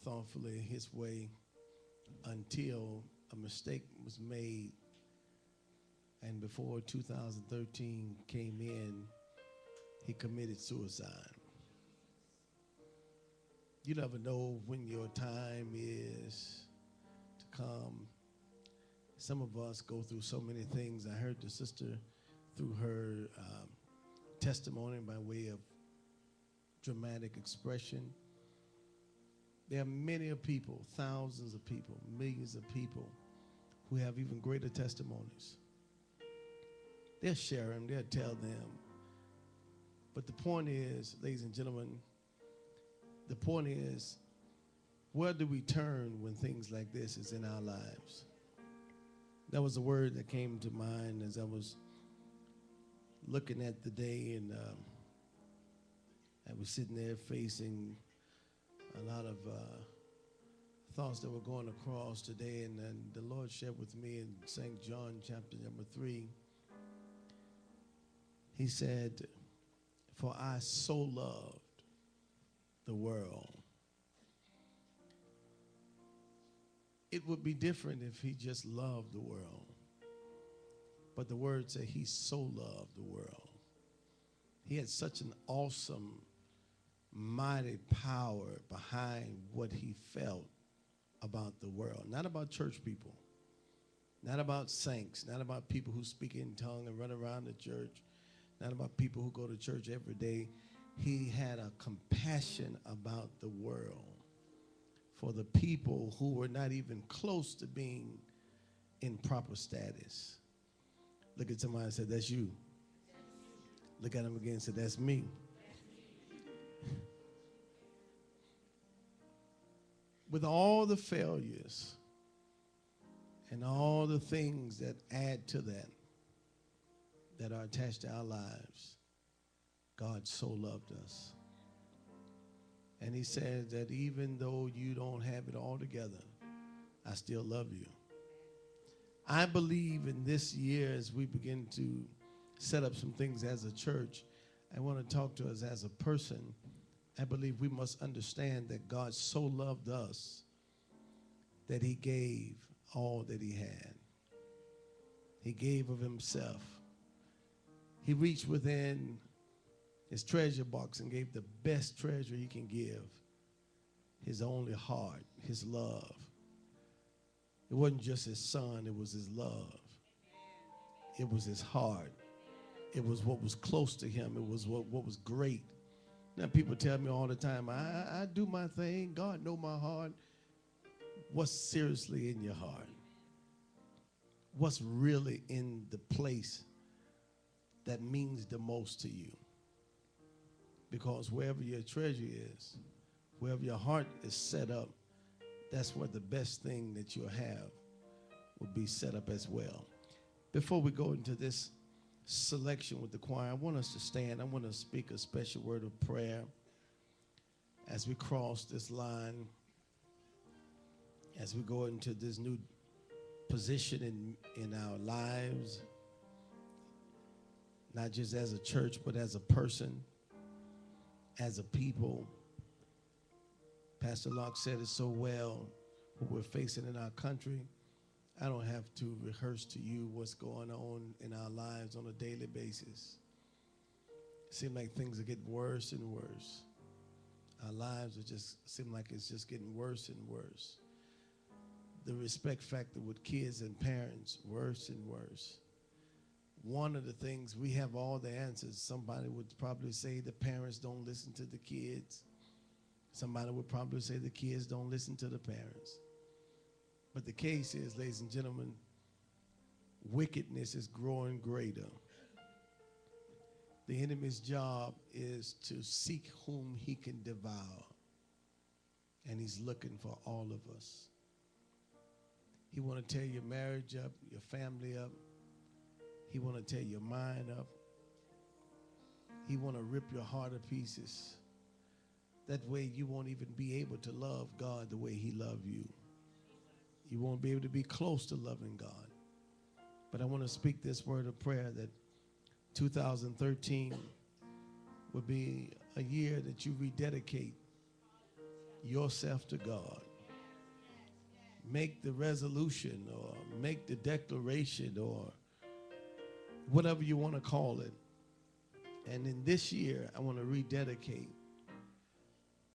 thoughtfully his way until a mistake was made, and before 2013 came in, he committed suicide. You never know when your time is to come. Some of us go through so many things. I heard the sister through her testimony by way of dramatic expression. There are many of people, thousands of people, millions of people who have even greater testimonies. They'll share them, they'll tell them. But the point is, ladies and gentlemen, the point is, where do we turn when things like this is in our lives? That was a word that came to mind as I was looking at the day, and I was sitting there facing a lot of thoughts that were going across today, and then the Lord shared with me in St. John chapter number 3. He said, "For I so loved the world." It would be different if he just loved the world. But the word said he so loved the world. He had such an awesome, mighty power behind what he felt about the world. Not about church people, not about saints, not about people who speak in tongue and run around the church, not about people who go to church every day. He had a compassion about the world for the people who were not even close to being in proper status. Look at somebody and say, "That's you." Look at him again and say, "That's me." With all the failures and all the things that add to that, that are attached to our lives, God so loved us. And he said that even though you don't have it all together, I still love you. I believe in this year, as we begin to set up some things as a church, I want to talk to us as a person. I believe we must understand that God so loved us that he gave all that he had. He gave of himself. He reached within his treasure box and gave the best treasure he can give, his only heart, his love. It wasn't just his son, it was his love. It was his heart. It was what was close to him. It was what was great. Now people tell me all the time, I do my thing, God know my heart. What's seriously in your heart? What's really in the place that means the most to you? Because wherever your treasure is, wherever your heart is set up, that's where the best thing that you'll have will be set up as well. Before we go into this selection with the choir, I want us to stand. I want to speak a special word of prayer as we cross this line, as we go into this new position in our lives, not just as a church, but as a person, as a people. Pastor Locke said it so well, what we're facing in our country. I don't have to rehearse to you what's going on in our lives on a daily basis. It seems like things are getting worse and worse. Our lives seem like it's just getting worse and worse. The respect factor with kids and parents, worse and worse. One of the things, we have all the answers. Somebody would probably say the parents don't listen to the kids. Somebody would probably say the kids don't listen to the parents. But the case is, ladies and gentlemen, wickedness is growing greater. The enemy's job is to seek whom he can devour. And he's looking for all of us. He want to tear your marriage up, your family up. He want to tear your mind up. He want to rip your heart to pieces. That way you won't even be able to love God the way he loved you. You won't be able to be close to loving God. But I want to speak this word of prayer that 2013 will be a year that you rededicate yourself to God. Make the resolution or make the declaration or whatever you want to call it. And in this year, I want to rededicate